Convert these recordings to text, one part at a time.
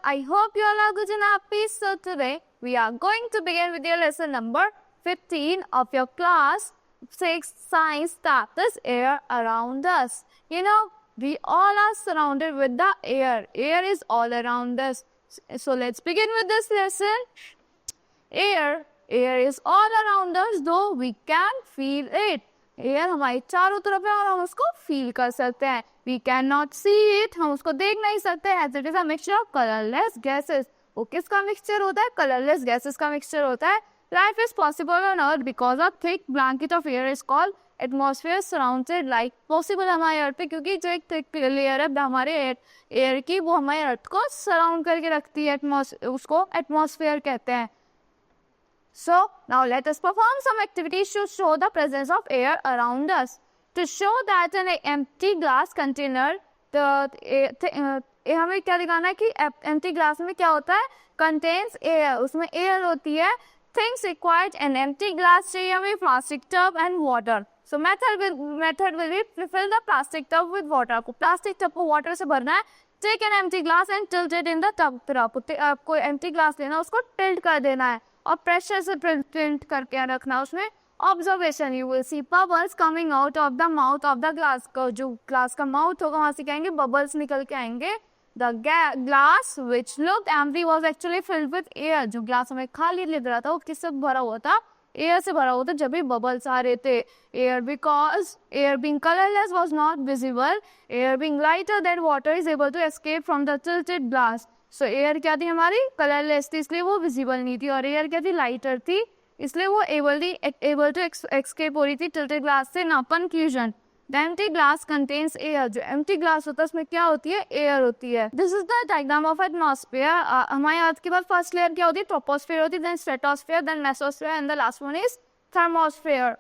I hope you all are good and happy. So today we are going to begin with your lesson number 15 of your class 6 science, that is air around us. You know, we all are surrounded with the air. Air is all around us. So let's begin with this lesson. Air is all around us, though we can feel it. Air हमारे चारों तरफ है और हम उसको feel कर सकते हैं. We can not see it, हम उसको देख नहीं सकते. As it is a mixture of colourless gases. वो किसका मिक्सचर होता है? कलरलेस गैसेस का मिक्सचर होता है. Life is possible on earth because of thick blanket of air is called atmosphere surrounded. Life possible हमारे अर्थ पे क्योंकि जो एक थिक लेयर है हमारे एयर की, वो हमारे अर्थ को सराउंड करके रखती है. उसको एटमॉस्फेयर कहते हैं. So, now let us perform some activities to show the presence of air around us. To show that in an empty glass container, हमें क्या दिखाना है कि empty glass में क्या होता है? Contains air, उसमें air होती है. Things required an empty glass चाहिए हमें plastic tub and water. So method will be fill the plastic tub with water. आपको plastic tub को water से भरना है. Take an empty glass and tilt it in the tub. फिर आपको empty glass लेना, उसको tilt कर देना है और प्रेशर से टिल्ट करके रखना. उसमें observation, you will see bubbles coming out of the mouth of the glass. का जो ग्लास का माउथ होगा वहां से क्या आएंगे? बबल्स निकल के आएंगे. The glass which looked empty was actually filled with air. जो ग्लास हमें खाली लग रहा था वो किससे भरा हुआ था? एयर से भरा हुआ था. जब भी बबल्स आ रहे थे. Air because air being colourless was not visible. Air being lighter than water is able to escape from the tilted glass. So air क्या थी हमारी? कलरलेस थी, इसलिए वो विजिबल नहीं थी. और एयर क्या थी? लाइटर थी, इसलिए वो एबल टू एस्केप हो रही थी टिल्टेड ग्लास से. ना conclusion, the empty glass contains air. जो एम्प्टी ग्लास होता है उसमें क्या होती है? एयर होती है. This is the diagram of atmosphere. हमारे अर्थ के बाद फर्स्ट लेयर क्या होती है? ट्रोपोस्फेयर होती है, then stratosphere, then mesosphere and the last one is thermosphere.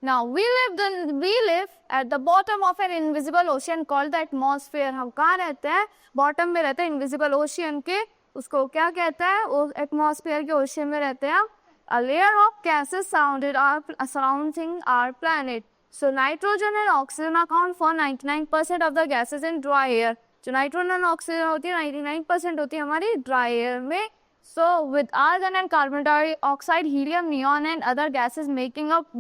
Now we live at the bottom of an invisible ocean called the atmosphere. हम कहाँ रहते हैं? बॉटम में रहते हैं इनविजिबल ओशियन के. उसको क्या कहता है? वो एटमॉस्फेयर के ओशियन में रहते हैं. A layer of gases surrounding our planet. So nitrogen and oxygen account for 99% of the gases in dry air. जो नाइट्रोजन और ऑक्सीजन होती है 99% होती है हमारी ड्राई एयर में. So with argon and carbon dioxide, helium, neon and other gases making up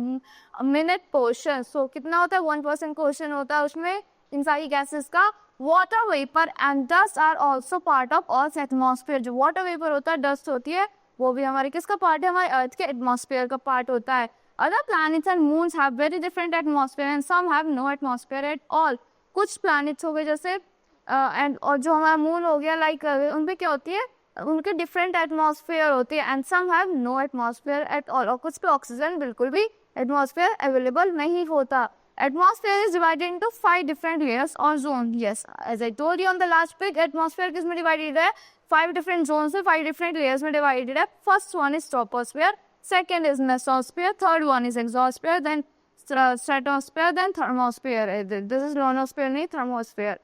a minute portion. So कितना होता है? 1% portion होता है उसमें इन सारी gases का. Water vapor and dust are also part of Earth's atmosphere. जो water vapor होता है, dust होती है, वो भी हमारे किसका part है? हमारे अर्थ के atmosphere का part होता है. Other planets and moons have very different atmosphere and some have no atmosphere at all. कुछ planets हो गए जैसे और जो हमारा moon हो गया like उन पे क्या होती है? उनके डिफरेंट एटमॉस्फेयर होती है. And some have no atmosphere at all. और कुछ पे ऑक्सीजन बिल्कुल भी एटमॉस्फेयर अवेलेबल नहीं होता. Atmosphere is divided into 5 different layers और zone. Yes, as I told you on the last pic, atmosphere किस में डिवाइडेड है? 5 डिफरेंट जोन से 5 डिफरेंट लेयर्स में डिवाइडेड है. First one is troposphere, second is mesosphere, third one is exosphere, then stratosphere, then thermosphere. This is ionosphere नहीं, thermosphere.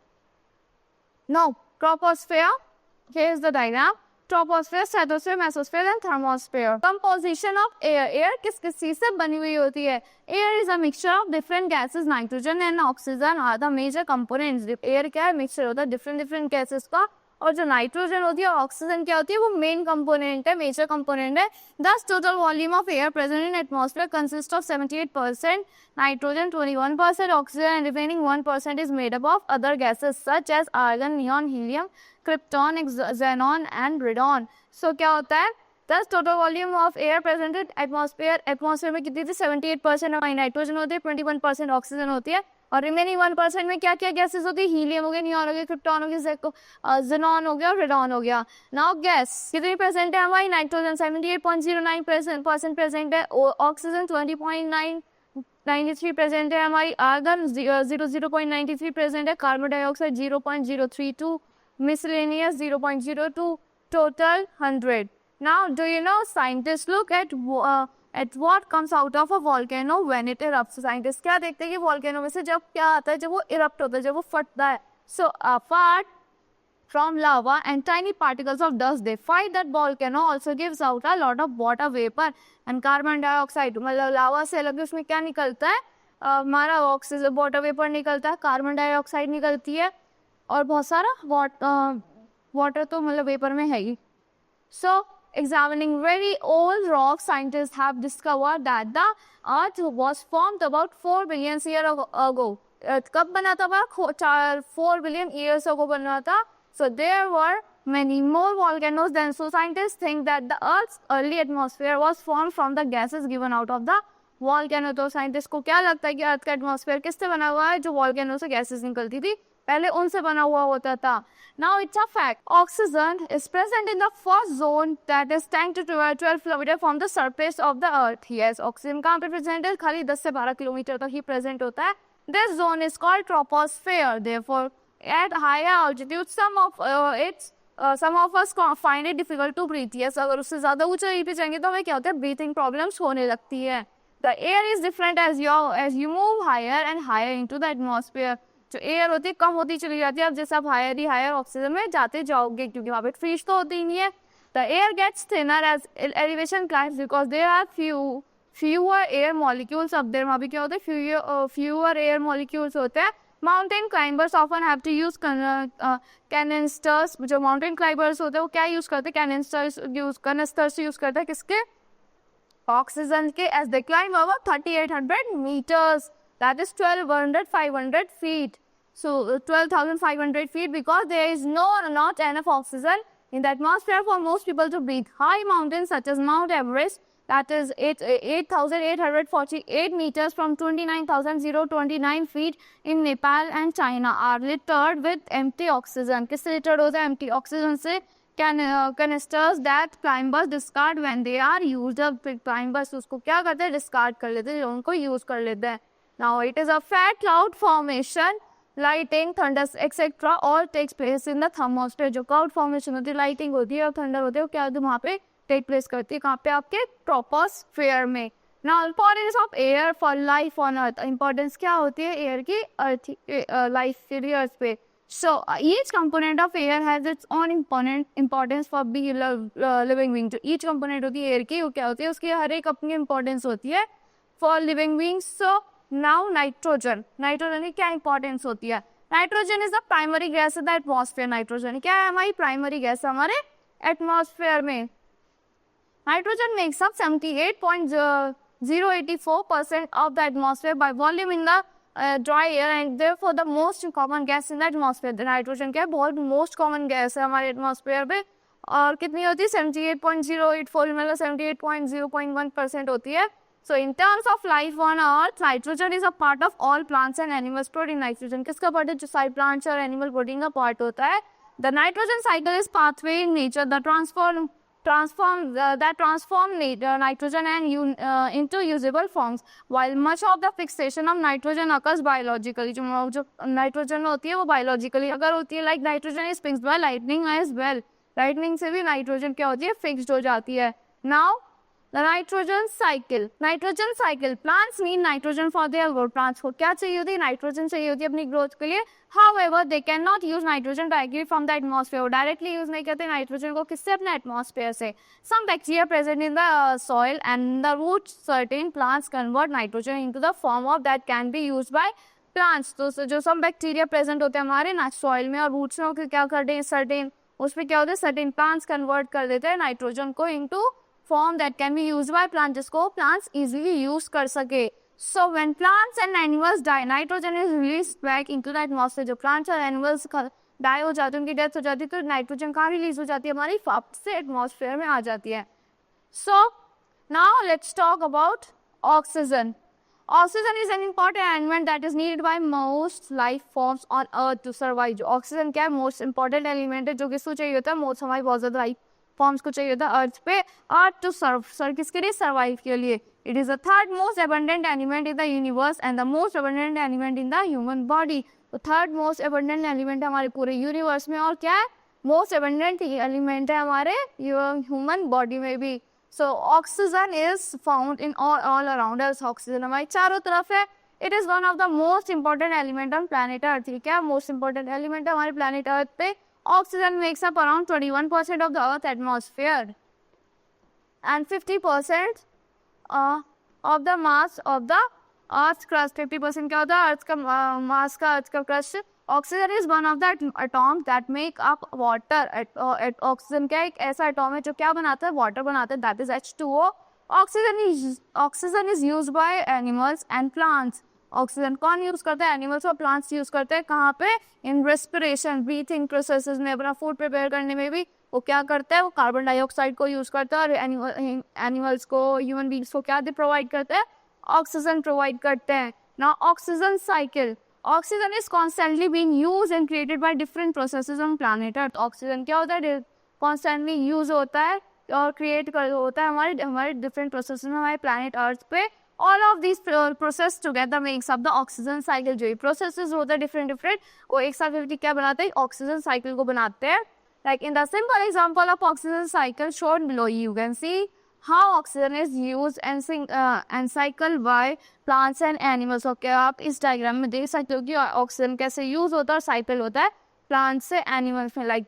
Now troposphere, here is the diagram. Troposphere, stratosphere, mesosphere and thermosphere. Composition of air. Air किस चीज से बनी हुई होती है? Air is a mixture of different gases. Nitrogen and oxygen are the major components. Air क्या है? Mixture होता है different gases का. और जो नाइट्रोजन होती है और ऑक्सीजन क्या होती है? वो मेन कंपोनेंट है, मेजर कंपोनेंट है. Thus total volume of air present in atmosphere consists of 78% nitrogen, 21% oxygen and remaining 1% is made up of other gases such as argon, neon, helium, krypton, xenon and radon. So क्या होता है? Thus total volume of air present in atmosphere में कितनी थी? 78% हमारी nitrogen होती है, 21% oxygen होती है और रिमेनिंग 1% में क्या क्या गैसेस होती है? हीलियम हो गया, नियॉन हो गया, क्रिप्टॉन हो गया, जेनॉन हो गया और रेडॉन हो गया. नाउ गैस कितनी प्रेजेंट है हमारी? नाइट्रोजन 78.09% प्रेजेंट है, ऑक्सीजन 20.93 प्रेजेंट है हमारी, आर्गन 0.93 प्रेजेंट है, carbon dioxide 0.032, miscellaneous 0.02, total 100. Now do you know scientists look at what comes out of a volcano when it erupts. Scientists क्या देखते हैं कि volcano में से जब क्या आता है? जब वो erupt होता है, जब वो फटता है. So apart from lava and tiny particles of dust they fight, that volcano also gives out a lot of water vapor and carbon dioxide. मतलब लावा से अलग उसमें क्या निकलता है? हमारा ऑक्सीजन वाटर वेपर निकलता है, कार्बन डाइऑक्साइड निकलती है और बहुत सारा वाटर तो मतलब वेपर में है ही. So, examining very old rocks, scientists have discovered that the Earth was formed about 4 billion years ago. Earth कब बना था? 4 billion years ago बना था. So there were many more volcanoes than. So scientists think that the Earth's early atmosphere was formed from the gases given out of the volcano. तो scientists को क्या लगता है कि Earth का atmosphere किससे बना हुआ है? जो volcano से gases निकलती थी पहले उनसे बना हुआ होता था. Now it's a fact. Oxygen is present in the first zone that is 10 to 12 kilometers from the surface of the earth. Yes, oxygen कहाँ पे present है? खाली 10 से 12 किलोमीटर तक ही present होता है. This zone is called troposphere. Therefore, at higher altitude, some of us find it difficult to breathe. Yes, अगर उससे ज़्यादा ऊंचाई पे जाएंगे तो हमें क्या होता है? Breathing problems होने लगती है. The air is different as you move higher and higher into the atmosphere. जो एयर होती है कम होती चली जाती है अब जैसे आप हायर ऑक्सीजन में जाते जाओगे क्योंकि वहाँ पे फ्रीज तो होती ही नहीं है. The air gets thinner as elevation climbs because there are fewer air molecules. अब देर वहाँ पे क्या होता है? फ्यूअर एयर मॉलिक्यूल्स होते हैं. Mountain climbers often have to use canisters. जो माउंटेन क्लाइंबर्स होते हैं वो क्या यूज करते हैं? कैनिस्टर्स यूज करते हैं. किसके? ऑक्सीजन के. As they climb over 3800 metres. That is 12,500 feet. So 12,500 feet because there is not enough oxygen in the atmosphere for most people to breathe. High mountains such as Mount Everest, that is 8,848 meters from 29,029 feet in Nepal and China, are littered with empty oxygen. किससे littered होता है? Empty oxygen से. Canisters that climbers discard when they are used up. Climbers उसको क्या करते हैं? Discard कर लेते हैं, उनको use कर लेते हैं. Now it is a fat cloud formation, lighting, thunder, etc. all takes place in the thermosphere. जो cloud formation होती है, lighting होती है और thunder होती है, वो क्या होती है वहाँ पे take place करती है? कहाँ पे? आपके troposphere में. Now importance of air for life on earth. Importance क्या होती है air की earth life के लिए earth पे? So each component of air has its own importance for being living being. जो each component होती है air की वो क्या होती है? उसकी हर एक अपनी importance होती है for living beings. So now nitrogen की क्या इंपॉर्टेंस होती है? Nitrogen is the primary gas in the atmosphere. Nitrogen क्या है? हमारी प्राइमरी गैस हमारे एटमॉस्फेयर में. Nitrogen makes up 78.084% of the atmosphere by volume in the dry air and therefore the most common gas in the atmosphere. Nitrogen क्या है? बहुत most common gas है हमारे एटमॉस्फेयर में. और कितनी होती है? 78.084 मतलब 78.0.1% होती है. So in terms of life on earth, nitrogen is a part of all plants and animals. Protein nitrogen किसका part है? जो सारे plants और animal protein का part होता है. The nitrogen cycle is pathway in nature that transform nitrogen and into usable forms. While much of the fixation of nitrogen occurs biologically, जो nitrogen होती है वो biologically अगर होती है, like nitrogen is fixed by lightning as well. Lightning से भी nitrogen क्या होती है? Fixed हो जाती है. Now the nitrogen cycle. Plants need nitrogen for their growth. Plants को क्या चाहिए होती है? नाइट्रोजन चाहिए होती है अपनी ग्रोथ के लिए. However, they cannot use nitrogen directly from the atmosphere. वो डायरेक्टली यूज नहीं करते नाइट्रोजन को. किससे? अपने एटमॉस्फेयर से. Some bacteria present in the soil and the roots. Certain plants convert nitrogen into the form of that can be used by plants. तो जो some bacteria present होते हैं हमारे ना सॉइल में और रूट्स में क्या करते हैं? सर्टेन उसमें क्या होता है? सर्टेन प्लांट्स कन्वर्ट कर देते हैं नाइट्रोजन को into form that can be used by plants, जिसको plants easily use कर सके. So when plants and animals die, nitrogen is released back into the atmosphere. जो plants और animals die हो जाते हैं, उनकी डेथ हो जाती है, तो नाइट्रोजन कहाँ रिलीज हो जाती है? हमारी वापस से एटमॉस्फेयर में आ जाती है. So now let's talk about oxygen. Oxygen is an important element that is needed by most life forms on earth to survive. जो ऑक्सीजन क्या है? मोस्ट इंपॉर्टेंट एलिमेंट है जो किसको चाहिए होता है? मोस्ट हमारी बहुत ज्यादा लाइफ फॉर्म्स को चाहिए होता है अर्थ पे. अर्थ टू सर्व किसके लिए? सर्वाइव के लिए. It is the third most abundant element in the universe and the most abundant element in the human body. तो थर्ड मोस्ट एबंडेंट एलिमेंट है हमारे पूरे यूनिवर्स में. और क्या है? मोस्ट एबंडेंट एलिमेंट है हमारे ह्यूमन बॉडी में भी. So oxygen is found in all around us. Oxygen हमारी चारों तरफ है. It is one of the most important element on planet Earth. क्या मोस्ट इंपॉर्टेंट एलिमेंट है हमारे प्लैनेट अर्थ पे? Oxygen makes up around 21% of the Earth's atmosphere and 50% of the mass of the Earth's crust. 50% क्या होता है? अर्थ का मास का, अर्थ का crust. Oxygen is one of the atom that make up water. Oxygen क्या एक ऐसा एटॉम है जो क्या बनाता है, वाटर बनाता है, that is H2O. Oxygen is use by animals and plants. Oxygen कौन यूज करता है, एनिमल्स और प्लांट्स यूज करते हैं. कहाँ पे, इन रेस्पिरेशन, ब्रीथिंग प्रोसेसेस में, अपना फूड प्रिपेयर करने में भी वो क्या करता है, वो कार्बन डाइऑक्साइड को यूज करता है. और एनिमल्स को, ह्यूमन बींग्स को क्या प्रोवाइड करते हैं, ऑक्सीजन प्रोवाइड करते हैं. Now oxygen cycle. Oxygen is constantly being use and created by different processes on planet earth. Oxygen क्या होता है, कॉन्स्टेंटली यूज होता है और क्रिएट होता है हमारे डिफरेंट प्रोसेस में हमारे प्लैनेट अर्थ पे. All of this process together makes up the oxygen cycle. जो प्रोसेसेस होते हैं डिफरेंट वो एक साथ क्या बनाते हैं, ऑक्सीजन साइकिल को बनाते हैं. Like in the simple example of oxygen cycle shown below, you can see how oxygen is used and cycle by plants and animals. Okay, आप इस डायग्राम में देख सकते हो कि ऑक्सीजन कैसे यूज होता है और साइकिल होता है प्लांट्स से एनिमल्स में. लाइक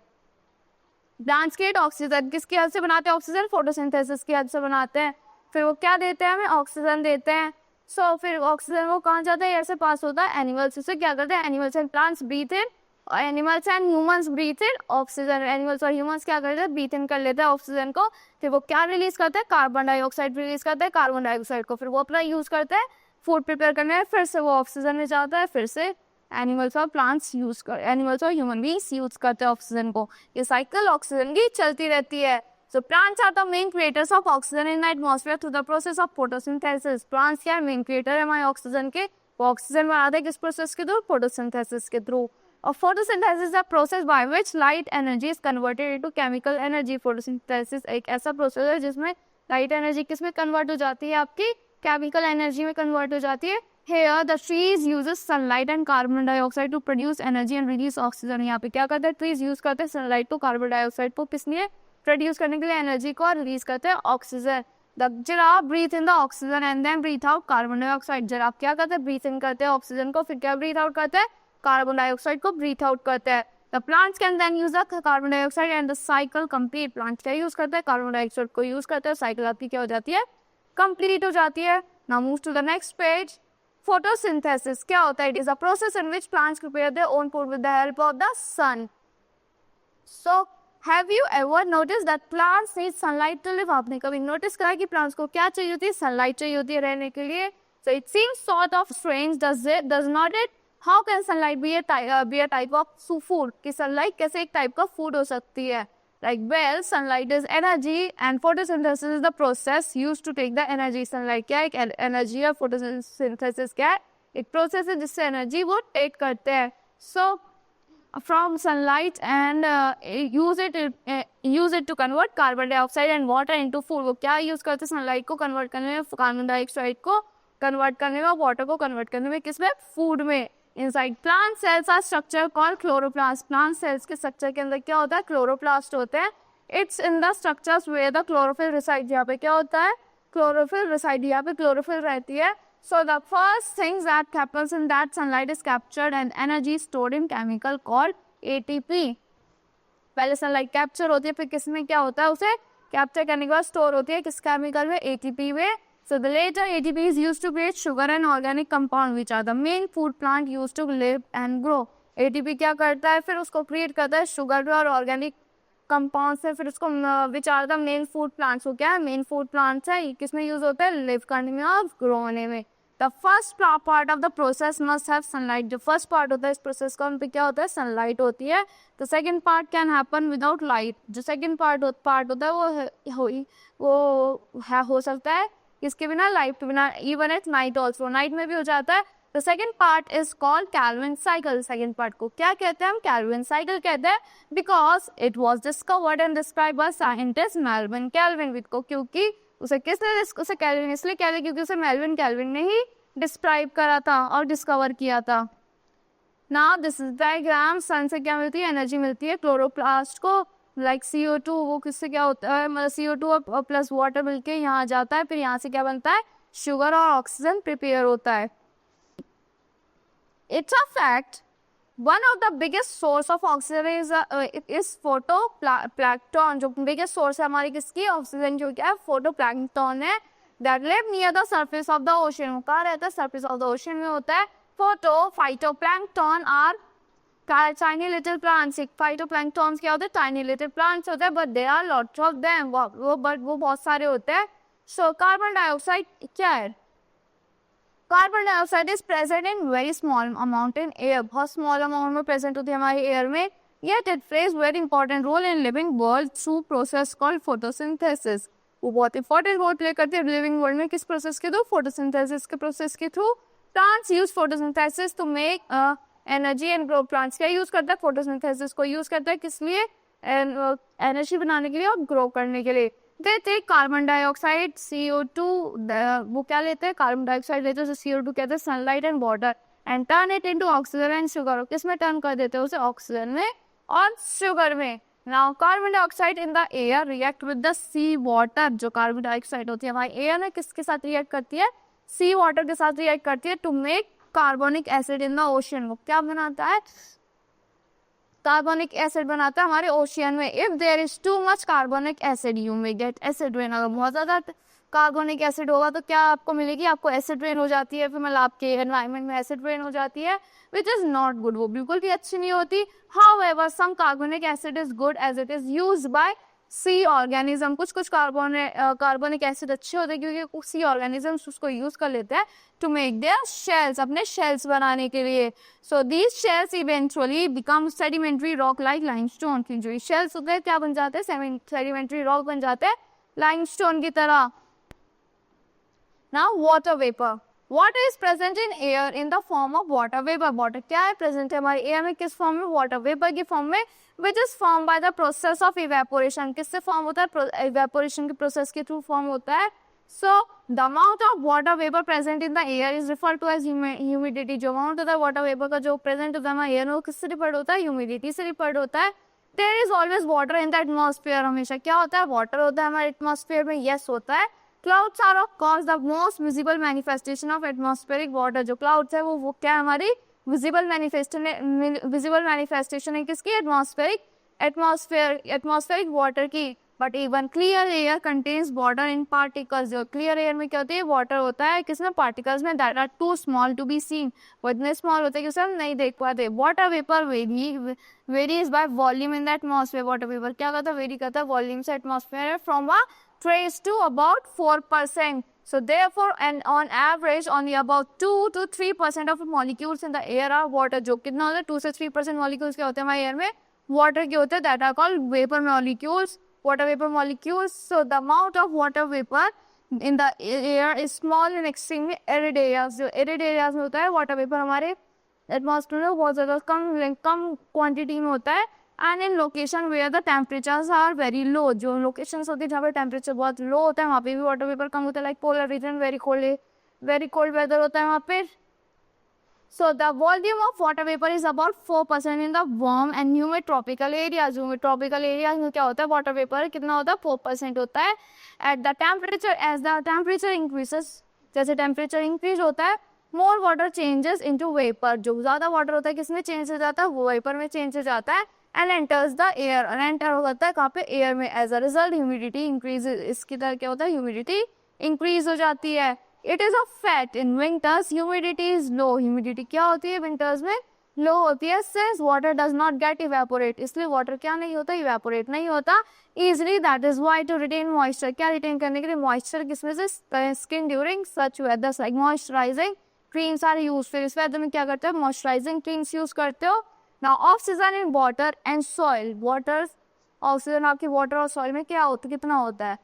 प्लांट्स के ऑक्सीजन किसकी हेल्प से बनाते हैं, ऑक्सीजन फोटोसिंथेसिस की हेल्प से बनाते हैं. फिर वो क्या देते हैं, हमें ऑक्सीजन देते हैं. सो फिर ऑक्सीजन वो कहाँ जाता है, एयर से पास होता है एनिमल्स. उससे क्या करते हैं, animals and plants breathe in, animals and humans breathe in oxygen. Animals और ह्यूमंस क्या करते हैं, ब्रीथ इन कर लेते हैं ऑक्सीजन को. फिर वो क्या रिलीज करते हैं, कार्बन डाइऑक्साइड रिलीज करते हैं. कार्बन डाइऑक्साइड को फिर वो अपना यूज करते हैं फूड प्रिपेयर करने में. फिर से वो ऑक्सीजन में जाता है, फिर से एनिमल्स और प्लांट्स एनिमल्स और ह्यूमन बींग्स यूज करते हैं ऑक्सीजन को. ये साइकिल ऑक्सीजन की चलती रहती है. So plants are the main creators of oxygen in the atmosphere through the process of photosynthesis. Plants क्या है, main creator है हमारे ऑक्सीजन के. वो ऑक्सीजन बनाते हैं किस प्रोसेस के थ्रू, फोटोसिंथेसिस के थ्रू. और photosynthesis is the process by which light energy is converted into chemical energy. Photosynthesis एक ऐसा प्रोसेस है जिसमें लाइट एनर्जी किस में कन्वर्ट हो जाती है, आपकी केमिकल एनर्जी में कन्वर्ट हो जाती है. Here the trees uses sunlight and carbon dioxide to produce energy and release oxygen. यहाँ पे क्या करते हैं, ट्रीज यूज करते हैं सनलाइट को, कार्बन डाइऑक्साइड को, किस लिए, प्रोड्यूस करने के लिए एनर्जी को, और रिलीज करते हैं oxygen. The giraffe breathe in the oxygen and then breathe out carbon dioxide. Giraffe क्या करते हैं, ब्रीथ इन करते हैं ऑक्सीजन को, फिर क्या ब्रीथ आउट करते हैं, कार्बन डाइऑक्साइड को ब्रीथ आउट करते हैं. The plants can then use the carbon dioxide and the cycle complete. Plants क्या यूज करते हैं, कार्बन डाइऑक्साइड को यूज करते हैं, साइकिल आपकी क्या हो जाती है, कंप्लीट हो जाती है. Now move to the next page. Photosynthesis क्या होता है, it is a process in which plants prepare their own food with the help of the sun. So Have you ever noticed that plants need sunlight to live? आपने कभी notice करा कि plants को क्या चाहिए होती है, सनलाइट चाहिए होती है रहने के लिए. So it seems sort of strange, does not it? How can sunlight be a type of food? कि sunlight कैसे एक टाइप का फूड हो सकती है? Like well, sunlight is energy and photosynthesis is the process used to take the energy. Sunlight क्या है, एक एनर्जी है. photosynthesis क्या है, एक प्रोसेस है जिससे एनर्जी वो टेक करते हैं. So from sunlight and use it to convert carbon dioxide and water into food. वो क्या यूज करते हैं, सनलाइट को कन्वर्ट करने में, कार्बन डाइऑक्साइड को कन्वर्ट करने में, वाटर को कन्वर्ट करने में, किसमें, फूड में. Inside plant cells are structure called chloroplast. Plant cells के स्ट्रक्चर के अंदर क्या होता है, क्लोरोप्लास्ट होते हैं. It's in the structures where the chlorophyll reside. यहाँ पे क्या होता है, क्लोरोफिल रिसाइड, यहाँ पे क्लोरोफिल रहती है. So the first things that happens in that sunlight is captured and energy stored in chemical called ATP. पहले सनलाइट कैप्चर होती है, फिर किसमें क्या होता है, उसे कैप्चर करने के बाद स्टोर होती है किस केमिकल में, ATP में. So the later ATP is used to create sugar and organic compound which are the main food plant used to live and grow. ATP क्या करता है, फिर उसको क्रिएट करता है शुगर और ऑर्गेनिक कंपाउंड से, फिर उसको which are the main food plants. हो क्या है, मेन फूड प्लांट्स है, किसमें यूज होता है, लिव करने में और ग्रो होने में. The first part of the process must have sunlight. जो फर्स्ट पार्ट होता है इस प्रोसेस का, उन पे क्या होता है, सनलाइट होती है. The second part can happen without light. जो सेकंड पार्ट होता है वो हो सकता है इसके बिना, लाइट के बिना, even at night also, night में भी हो जाता है. The second part is called Calvin cycle. Second part को क्या कहते हैं हम, कैल्विन साइकिल कहते हैं. Because it was discovered and describe by scientist Melvin Calvin. को क्योंकि उसे किसने उसे कैल्विन इसलिए कहते हैं क्योंकि उसे मेल्विन कैल्विन ने ही डिस्क्राइब करा था और डिस्कवर किया था. Now this is diagram. Sun से क्या मिलती है, एनर्जी मिलती है क्लोरोप्लास्ट को. लाइक CO2, वो किससे क्या होता है, मतलब CO2 प्लस वाटर मिलके यहाँ जाता है, फिर यहाँ से क्या बनता है, शुगर और ऑक्सीजन प्रिपेयर होता है. It's a fact. One of the biggest source of oxygen is photoplankton. जो biggest source है हमारी किसकी, ऑक्सीजन, जो क्या है, photoplankton है. That live near the surface of the ocean. वो कहाँ रहता है, surface of the ocean में होता है. Phytoplankton are tiny little plants, phytoplanktons क्या होते हैं? Tiny little plants होते हैं, but there are lots of them. वो बहुत सारे होते हैं. So carbon dioxide क्या है? Carbon dioxide is present in very small amount in air. बहुत small amount में present होती है हमारी air में. Yet it plays very important role in living world through process called photosynthesis. वो बहुत important role play करती है living world में. किस process के थ्रू? Photosynthesis के process के through. Plants use photosynthesis to make energy and grow. Plants क्या use करता है? Photosynthesis को use करता है किस लिए? Energy बनाने के लिए और grow करने के लिए. They take carbon dioxide, CO2, वो क्या लेते हैं? Carbon dioxide लेते हैं, उसे CO2 कहते हैं, sunlight and water, and turn it into oxygen and sugar. किस में turn कर देते हैं उसे? ऑक्सीजन में और शुगर में. Now carbon dioxide in the air react with the sea water. जो carbon dioxide होती है हमारी air में किसके साथ react करती है? sea water के साथ react करती है to make carbonic acid in the ocean. वो क्या बनाता है? कार्बोनिक एसिड बनाता है हमारे ओशियन में. If there is too much carbonic acid you may get acid rain. अगर बहुत ज़्यादा कार्बोनिक एसिड होगा तो क्या आपको मिलेगी? आपको एसिड रेन हो जाती है. फिर मतलब आपके एनवायरनमेंट में एसिड रेन हो जाती है, विच इज़ नॉट गुड. वो बिल्कुल भी अच्छी नहीं होती. However some carbonic acid is good as it is used by sea organism. कुछ कार्बोनिक एसिड अच्छे होते हैं क्योंकि सी ऑर्गेनिजम्स उसको यूज कर लेते हैं टू मेक देयर शेल्स, अपने शेल्स बनाने के लिए. So these shells eventually become sedimentary rock like limestone. की जो शेल्स होते हैं क्या बन जाते हैं? सेडिमेंट्री रॉक बन जाते हैं लाइमस्टोन की तरह. Now water vapour. Water is present in air in the form of water vapour. Water क्या है? प्रेजेंट है हमारे एयर में किस फॉर्म में? वाटर वेपर की फॉर्म में, which is formed by the process of evaporation. किससे फॉर्म होता है? evaporation के प्रोसेस के थ्रू फॉर्म होता है. So the amount of water vapor present in the air is referred to as humidity. जो अमाउंट होता है वाटर वेपर का जो प्रेजेंट होता है हमारे एयर में, वो किससे रिफर्ड होता है? ह्यूमिडिटी से रिफर्ड होता है. There is always water in the atmosphere. हमेशा क्या होता है? वाटर होता है हमारे एटमॉस्फेयर में. यस होता है. Clouds are of course the most visible manifestation of atmospheric water. जो clouds है वो क्या है हमारी? विजिबल मैनिफेस्टेशन है किसकी? एटमॉस्फेरिक वाटर की. But even clear air contains water in particles. जो क्लियर एयर में क्या होती है? वाटर होता है किसमें? पार्टिकल्स में. That are too small to be seen. वो इतने स्मॉल होते हैं कि उसे हम नहीं देख पाते. Water vapour varies by volume in the atmosphere. Water vapour क्या करता है? वेरी करता है वॉल्यूम से atmosphere from a trace to about 4%. So therefore, and on average, only about 2 to 3% of molecules in the air are water. जो कितना होता है? 2 से 3% molecules क्या होते हैं हमारे एयर में? वाटर के होते हैं. That are called vapor molecules. Water vapor molecules. So the amount of water vapor in the air is small and extremely arid areas. जो arid areas में होता है water vapor हमारे एटमॉस्फेयर में बहुत ज़्यादा कम क्वांटिटी में होता है. And in location where the temperatures are very low. जो लोकेशंस होती है जहाँ पर टेम्परेचर बहुत लो होता है वहाँ पे भी वाटर वेपर कम होता है. Like polar region very cold weather होता है वहाँ पे. So the volume of water vapour is about 4% in the warm and humid tropical areas. Tropical areas में क्या होता है? वाटर वेपर कितना होता है? 4% होता है. At the temperature, as the temperature increases, जैसे टेम्परेचर इंक्रीज होता है, more water changes into vapour. जो ज़्यादा वाटर होता है किसमें चेंज हो जाता है? वो वेपर में चेंज हो जाता है. And enters the air. और एंटर हो जाता है कहाँ पे? एयर में. As a result humidity increase. इसकी तरह क्या होता है? ह्यूमिडिटी इंक्रीज हो जाती है. It is a fact in winters humidity is low. Humidity क्या होती है विंटर्स में? लो होती है. Since water does not get evaporate, इसलिए वाटर क्या नहीं होता? इवेपोरेट नहीं होता easily. That is why to retain moisture. क्या रिटेन करने के लिए? मॉइस्चर. किसमें से? Skin during such weathers like moisturising creams are use. फिर इस वेदर में क्या करते हो? मॉइस्चराइजिंग क्रीम्स यूज करते हो. Now oxygen in water and soil. Oxygen आपके water और soil में क्या होता है? कितना होता है?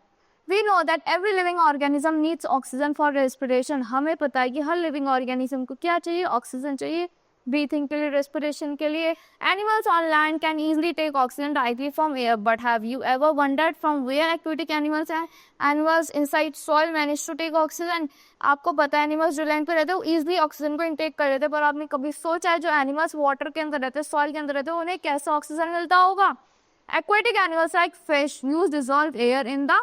We know that every living organism needs oxygen for respiration. हमें पता है कि हर living organism को क्या चाहिए? ऑक्सीजन चाहिए breathing के लिए, respiration के लिए. Animals on land can easily take oxygen directly from air. But have you ever wondered from where aquatic animals inside soil manage to take oxygen? आपको पता है animals जो land पे रहते हैं वो easily oxygen को intake कर लेते हैं, पर आपने कभी सोचा है जो animals water के अंदर रहते हैं, soil के अंदर रहते हैं, उन्हें कैसा ऑक्सीजन मिलता होगा? Aquatic animals like fish use dissolved air in the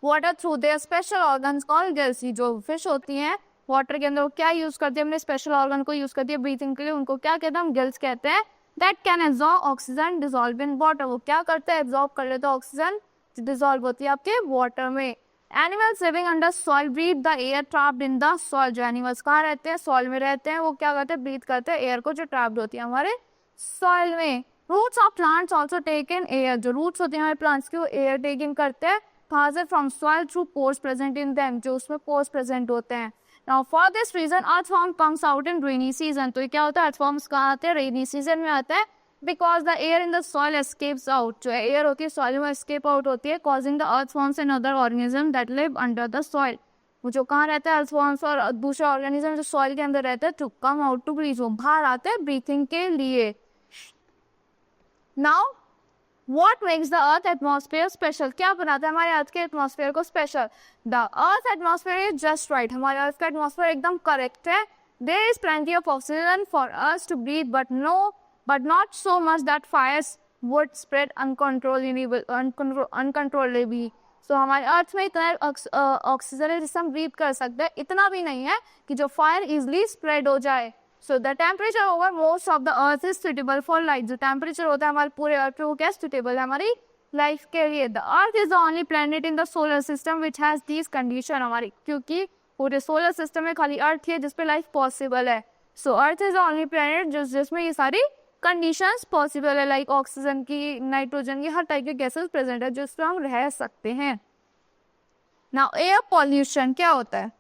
water through their special organs called gills. जो fish होती हैं वाटर के अंदर वो क्या यूज करती है? अपने स्पेशल ऑर्गन को यूज करती है ब्रीथिंग के लिए. उनको क्या कहते हैं? हम गिल्स कहते हैं. That can absorb oxygen dissolve in water. वो क्या करते हैं? एब्जॉर्ब कर लेते हैं ऑक्सीजन डिसॉल्व होती है आपके वाटर में. Animals living under soil breathe the air trapped in the soil. जो एनिमल्स कहाँ रहते हैं, सॉइल में रहते हैं, वो क्या करते हैं, ब्रीथ करते हैं एयर को जो ट्रैप्ड होती है हमारे सॉइल में। Roots of plants also take in air. जो रूट्स होते हैं हमारे प्लांट्स के वो एयर टेक इन करते हैं कहाँ से, from soil through pores present in them, जो उसमें पोर्स प्रेजेंट होते हैं। Now for this reason earthworm comes out in rainy season. तो ये क्या होता है, अर्थवॉर्म्स कहाँ आते हैं, रेनी सीजन में आता है, because the air in the soil escapes out. जो एयर होती है सॉइल में एस्केप आउट होती है, causing the earthworms and other organism that live under the soil. वो जो कहाँ रहता है, अर्थवॉर्म्स और दूसरे ऑर्गेनिज्म जो सॉइल के अंदर रहते हैं, to come out to breathe, वो बाहर आते हैं ब्रीथिंग के लिए। Now What makes the Earth atmosphere special? क्या बनाता है हमारे अर्थ के एटमॉस्फेयर को special? The Earth atmosphere is just right. हमारे अर्थ का एटमॉस्फेयर एकदम करेक्ट है. There is plenty of oxygen for us to breathe, but not so much that fires would spread uncontrollably. So हमारे अर्थ में इतना ऑक्सीजन है जिससे हम ब्रीथ कर सकते हैं, इतना भी नहीं है कि जो फायर इजिली स्प्रेड हो जाए. So the temperature over most of the earth is suitable for life. जो टेम्परेचर होता है हमारे पूरे अर्थ पे वो क्या सुटेबल है हमारी लाइफ के लिए. The earth is the only planet in the solar system which has these condition. हमारी क्योंकि पूरे सोलर सिस्टम में खाली अर्थ ही है जिसपे लाइफ पॉसिबल है. So earth is the only planet जिसमें ये सारी कंडीशंस पॉसिबल है, लाइक ऑक्सीजन की, नाइट्रोजन की, हर टाइप के गैसेस प्रेजेंट है जिसपे हम रह सकते हैं. Now एयर पॉल्यूशन क्या होता है?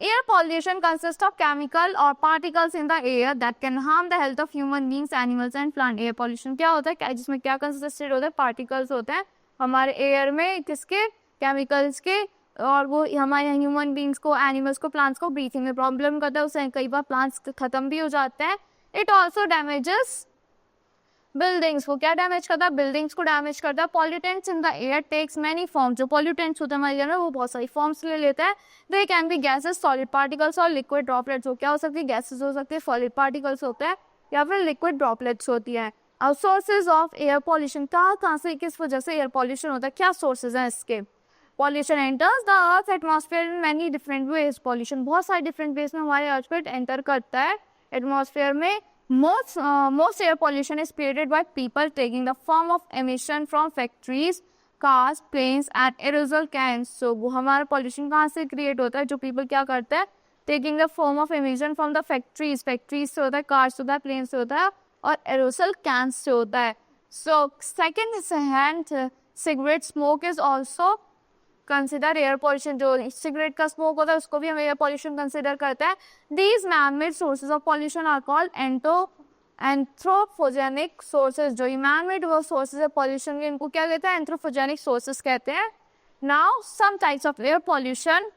Air pollution consists of chemical or particles in the air that can harm the health of human beings, animals and plant. Air pollution क्या होता है, जिसमें क्या कंसिस्टेड होता है, पार्टिकल्स होते हैं हमारे एयर में, किसके, केमिकल्स के, और वो हमारे ह्यूमन बींग्स को, एनिमल्स को, प्लांट्स को ब्रीथिंग में प्रॉब्लम करता है, उससे कई बार प्लांट्स खत्म भी हो जाते हैं. इट ऑल्सो डैमेजेस बिल्डिंग्स को क्या डैमेज करता है, बिल्डिंग्स को डैमेज करता है. Pollutants in the air takes many forms. जो पॉल्यूटेंट्स होते हैं हमारे एयर में वो बहुत सारी फॉर्म्स ले लेते हैं. They can be gases, solid particles और लिक्विड ड्रॉपलेट्स. हो क्या हो सकती है, गैसेस हो सकती है, सॉलिड पार्टिकल्स होते हैं या फिर लिक्विड ड्रॉपलेट्स होती है. अब सोर्सेज ऑफ एयर पॉल्यूशन, कहाँ से किस वजह से एयर पॉल्यूशन होता है, क्या सोर्सेज हैं इसके. Pollution enters the earth atmosphere in many different ways. Pollution बहुत सारे डिफरेंट वेज में हमारे अर्थ पे एंटर करता है एटमॉस्फेयर में. Most air pollution is created by people taking the form of emission from factories, cars, planes and aerosol cans. So वो हमारा pollution कहाँ से create होता है, जो people क्या करते हैं, taking the form of emission from the factories से होता है, cars से होता है, planes से होता है और aerosol cans से होता है. So second hand cigarette smoke is also consider air pollution. जो सिगरेट का स्मोक होता है उसको भी हम एयर पॉल्यूशन कंसिडर करते हैं. These man made sources of pollution are called anthropogenic sources. जो मैन मेड वो सोर्सेज है पॉल्यूशन के, इनको क्या कहते हैं, एंथ्रोपोजेनिक सोर्सेज कहते हैं. Now some types of air pollution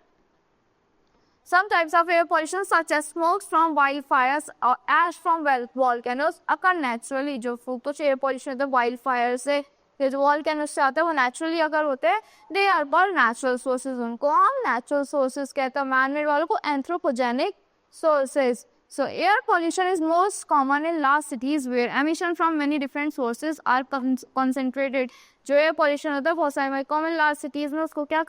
such as smokes from wildfires or ash from volcanoes occur naturally. जो कुछ एयर पॉल्यूशन होता है वाइल्ड से, ये जो वॉल्केनो से आता है वो नेचुरली अगर होते हैं, they are called natural sources. उनको हम नेचुरल सोर्सेज कहते हैं, मैन मेड वालों को anthropogenic sources. So air pollution is most common in large cities where emission from many different sources are concentrated. जो एयर पॉल्यूशन होता है बहुत सारे कॉमन लार्ज सिटीज में, उसको क्या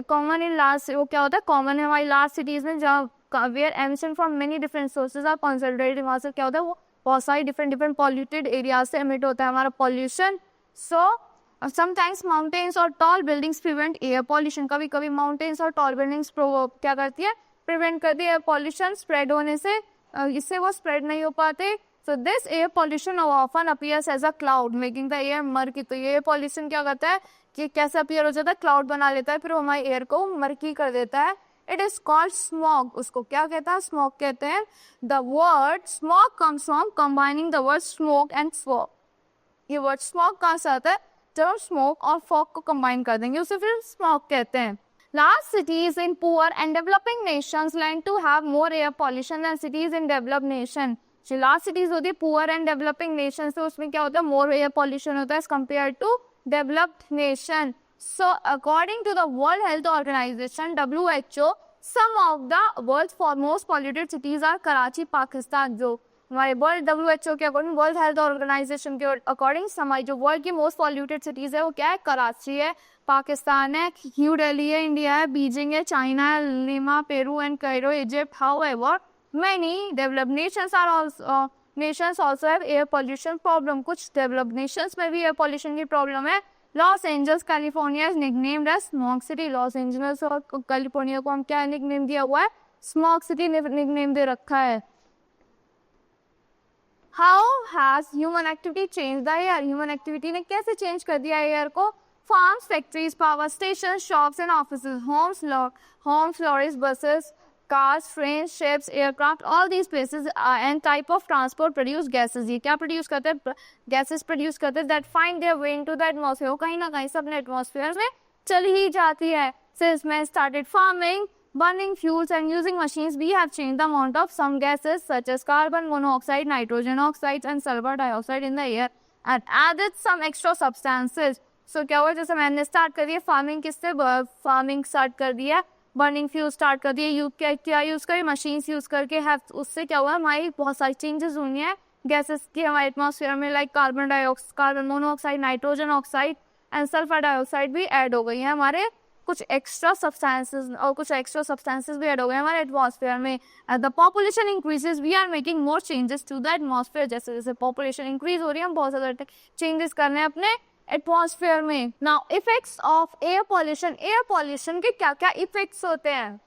कॉमन इन लार्ज, वो क्या होता है, कॉमन है हमारी लार्ज सिटीज में, जहाँ where emission from many different sources are concentrated. वहाँ से क्या होता है, वो बहुत सारी डिफरेंट पॉल्यूटेड एरिया से एमिट होता है हमारा पॉल्यूशन. सो समटाइम्स माउंटेन्स और tall buildings prevent air pollution. कभी कभी माउंटेन्स और टॉल बिल्डिंग्स क्या करती है, प्रिवेंट करती है एयर पॉल्यूशन स्प्रेड होने से, इससे वो स्प्रेड नहीं हो पाते. So this air pollution often appears as a cloud making the air murky. तो ये पॉल्यूशन क्या करता है कि कैसे अपीयर हो जाता है, क्लाउड बना लेता है, फिर हमारे एयर को मर्की कर देता है. It is called smog. उसको क्या कहता है, स्मॉग कहते हैं. The word smog comes from combining the word smoke and fog. ये वर्ड स्मॉग कहाँ से आता है, जब हम स्मोक और फॉग को कंबाइन कर देंगे उसे फिर स्मॉग कहते हैं. Large cities in poor and developing nations learn to have more air pollution than cities in developed nation. जो लार्ज सिटीज होती है पुअर एंड डेवलपिंग नेशन, तो उसमें क्या होता है, मोर एयर पॉल्यूशन होता है as compare to developed nation. So according to the World Health Organization (WHO), some of the world's most polluted cities are Karachi, Pakistan. जो हमारे वर्ल्ड WHO के अकॉर्डिंग, वर्ल्ड हेल्थ ऑर्गेनाइजेशन के according हमारी जो world की most polluted cities है वो क्या है, कराची है, पाकिस्तान है, न्यू दिल्ली है, इंडिया है, बीजिंग है, चाइना है, Lima, Peru and Cairo, Egypt. However many developed nations also have air pollution problem. कुछ डेवलप्ड नेशंस में भी एयर पॉल्यूशन की प्रॉब्लम है. Los Angeles California is nicknamed as smoke city. Los Angeles और California को हम क्या निकनेम दिया हुआ है? स्मोक सिटी निकनेम दे रखा है। How has human activity change the air? Human activity ने कैसे चेंज कर दिया एयर को? Farms, factories, power station, shops and offices, homes, lorries, buses, cars, trains, ships, aircraft, all these places and type of transport produce gases। ये क्या produce करते हैं? Gases produce करते हैं that find their way into the atmosphere। वो कहीं ना कहीं से अपने atmosphere में चली ही जाती है। Since man started farming, burning fuels and using machines, we have changed the amount of some gases such as carbon monoxide, nitrogen oxides and sulfur dioxide in the air and added some extra substances। So क्या हुआ? जैसे मैंने start कर दिया farming, किससे? Farming start कर दिया, burning fuel start कर दिए, क्या यूज़ करें? मशीन्स यूज़ करके है। उससे क्या हुआ? हमारी बहुत सारी चेंजेस हुई हैं गैसेस की हमारे एटमॉस्फेयर में, like carbon monoxide, nitrogen oxide and sulphur dioxide भी ऐड हो गई हैं हमारे कुछ एक्स्ट्रा सब्सटेंसेस भी ऐड हो गए हमारे एटमॉस्फेयर में। The population increases, we are making more changes to the atmosphere. जैसे जैसे पॉपुलेशन इंक्रीज हो रही है, हम बहुत ज़्यादा चेंजेस कर रहे हैं अपने एटमॉस्फेयर में। Now effects of air pollution. Air pollution के क्या क्या इफेक्ट्स होते हैं?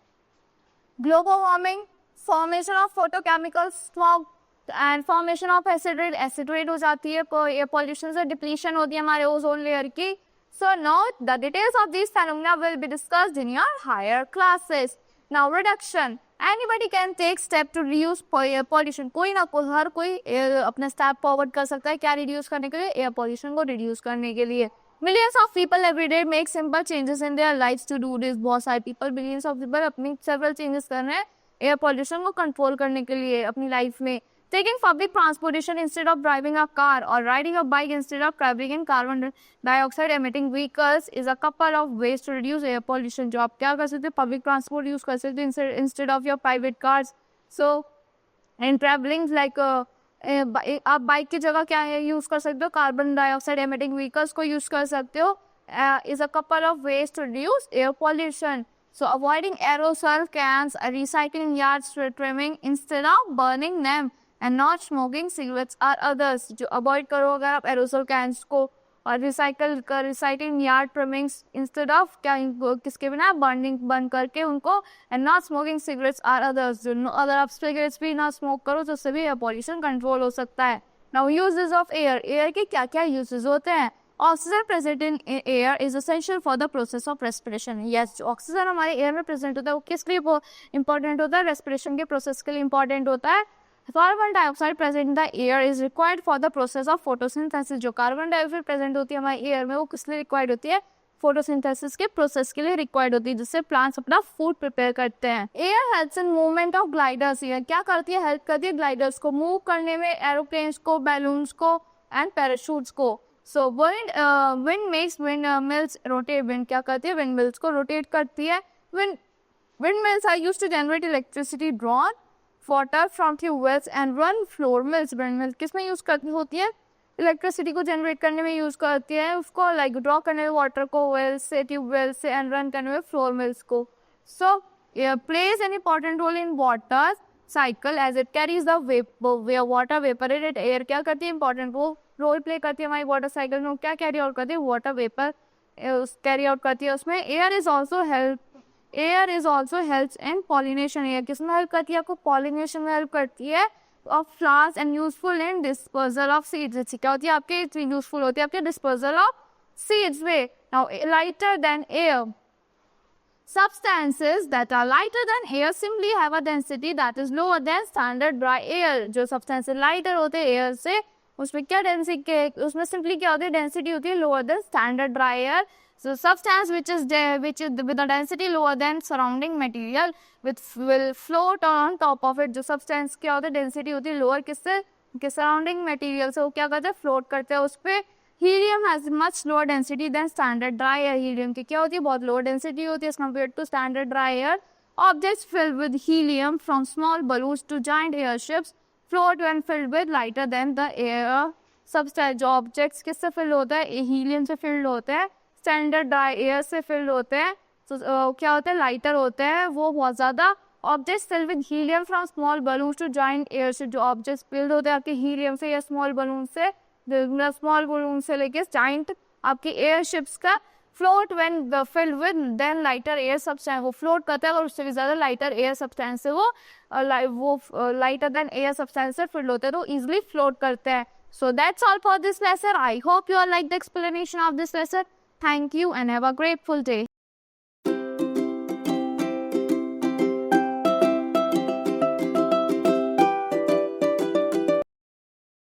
Global warming, formation of photochemical smog and formation of acid rain हो जाती है। एयर पॉल्यूशन से डिप्लीशन होती है हमारे ओजोन लेयर की। So now the details of this phenomena will be discussed in your higher classes. Now reduction, anybody can take step to reduce air pollution. कोई ना कोई, हर कोई अपना स्टेप फॉरवर्ड कर सकता है क्या रिड्यूस करने के लिए? एयर पॉल्यूशन को रिड्यूस करने के लिए। Millions of people every day make simple changes in their lives to do this. बहुत सारे पीपल, बिलियंस ऑफ पीपल अपनी सेवरल चेंजेस कर रहे हैं एयर पॉल्यूशन को कंट्रोल करने के लिए अपनी लाइफ में। Taking public transportation instead of driving a car or riding a bike instead of traveling in carbon dioxide emitting vehicles is a couple of ways to reduce air pollution। जो आप क्या कर सकते हैं? पब्लिक ट्रांसपोर्ट यूज कर सकते हैं instead of your private cars. So in travelling like आप बाइक की जगह क्या है यूज कर सकते हो? कार्बन डाइऑक्साइड एमिटिंग व्हीकल्स को यूज कर सकते हो। Is a couple of ways to reduce air pollution. So avoiding aerosol cans, recycling yards, trimming instead of burning them and not smoking cigarettes or others। जो avoid करो अगर आप aerosol cans को, और recycling yard trimmings instead of क्या किसके बिना burn करके उनको, एंड नॉट स्मोकिंग सिगरेट्स और अदर्स। जो अगर आप सिगरेट्स भी ना स्मोक करो तो उससे भी एयर पॉल्यूशन कंट्रोल हो सकता है। Now uses of air. Air के क्या क्या यूजेस होते हैं? Oxygen present in air is essential for the process of respiration. Yes, जो ऑक्सीजन हमारे एयर में प्रेजेंट होता है वो किस लिए इंपॉर्टेंट होता है? रेस्पिरेशन के प्रोसेस के लिए इंपॉर्टेंट होता है। Carbon dioxide present in the air is required for the process of photosynthesis. जो कार्बन डाइऑक्साइड प्रेजेंट होती है हमारे एयर में वो किस लिए रिक्वायर्ड होती है? फोटोसिंथेसिस के प्रोसेस के लिए रिक्वायर्ड होती है, जिससे प्लांट्स अपना फूड प्रिपेयर करते हैं। Air helps in movement of gliders. Air क्या करती है? हेल्प करती है ग्लाइडर्स को मूव करने में, एरोप्लेन्स को, बैलून्स को एंड पैराशूट्स को। So wind makes wind mills rotate. Wind क्या करती है? विंड मिल्स को रोटेट करती है। Wind mills are used to generate electricity drawn water from tubewells and run flour mills. Wind mills किस में यूज करती होती है? इलेक्ट्रिसिटी को जनरेट करने में यूज करती है, उसको लाइक ड्रॉ करने में वाटर को वेल से, ट्यूबवेल से, एंड रन करने में फ्लोर मिल्स को। So plays an important role in water cycle as it carries the water evaporated. Air क्या करती है? इंपॉर्टेंट रोल प्ले करती है हमारी वाटर साइकिल में। क्या कैरी आउट करती है? वाटर वेपर कैरी आउट करती है उसमें। Air is also helps in pollination. Air किसमें हेल्प करती है? आपको पॉलिनेशन में हेल्प करती है of flowers and useful in dispersal of seeds. क्या होती है आपके? यूजफुल होती है आपके डिस्पर्सल ऑफ सीड्स में। Now lighter than air. Substances that are lighter than air simply have a density that is lower than standard dry air। जो substances lighter होते हैं एयर से, उसमें क्या डेंसिटी, उसमें सिंपली क्या होती है? डेंसिटी होती है lower than standard dry air. So substance which is with a density lower than surrounding material will float on top of it। जो substance क्या होता है? डेंसिटी होती है लोअर किससे? कि सराउंडिंग मटेरियल से वो क्या करते हैं? फ्लोट करते हैं उस पर। Helium has much lower density than standard dry air. Helium की क्या होती है? बहुत लोअर डेंसिटी होती है as compare to standard dry air. Objects filled with helium from small balloons to giant airships float when filled with lighter than the air substance. जो objects किससे filled होता है? हीलियम से फिल्ड होते हैं, standard dry air से filled होते हैं। तो क्या होते हैं? लाइटर होते हैं वो बहुत ज़्यादा। Objects filled with helium from small balloons to giant airship. जो ऑब्जेक्ट्स फिल्ड होते हैं आपके हीलियम से या स्मॉल बलून से, स्मॉल बलून से लेके जाइंट आपकी एयर शिप्स का float when filled with than lighter air substance, वो फ्लोट करता है और उससे भी ज़्यादा लाइटर एयर सब्सटेंस से वो लाइटर देन एयर सब्सटेंस से फिल्ड होते हैं, तो ईजिली फ्लोट करते हैं. So that's all for this lesson. I hope you all like the explanation of this lesson. Thank you and have a grateful day.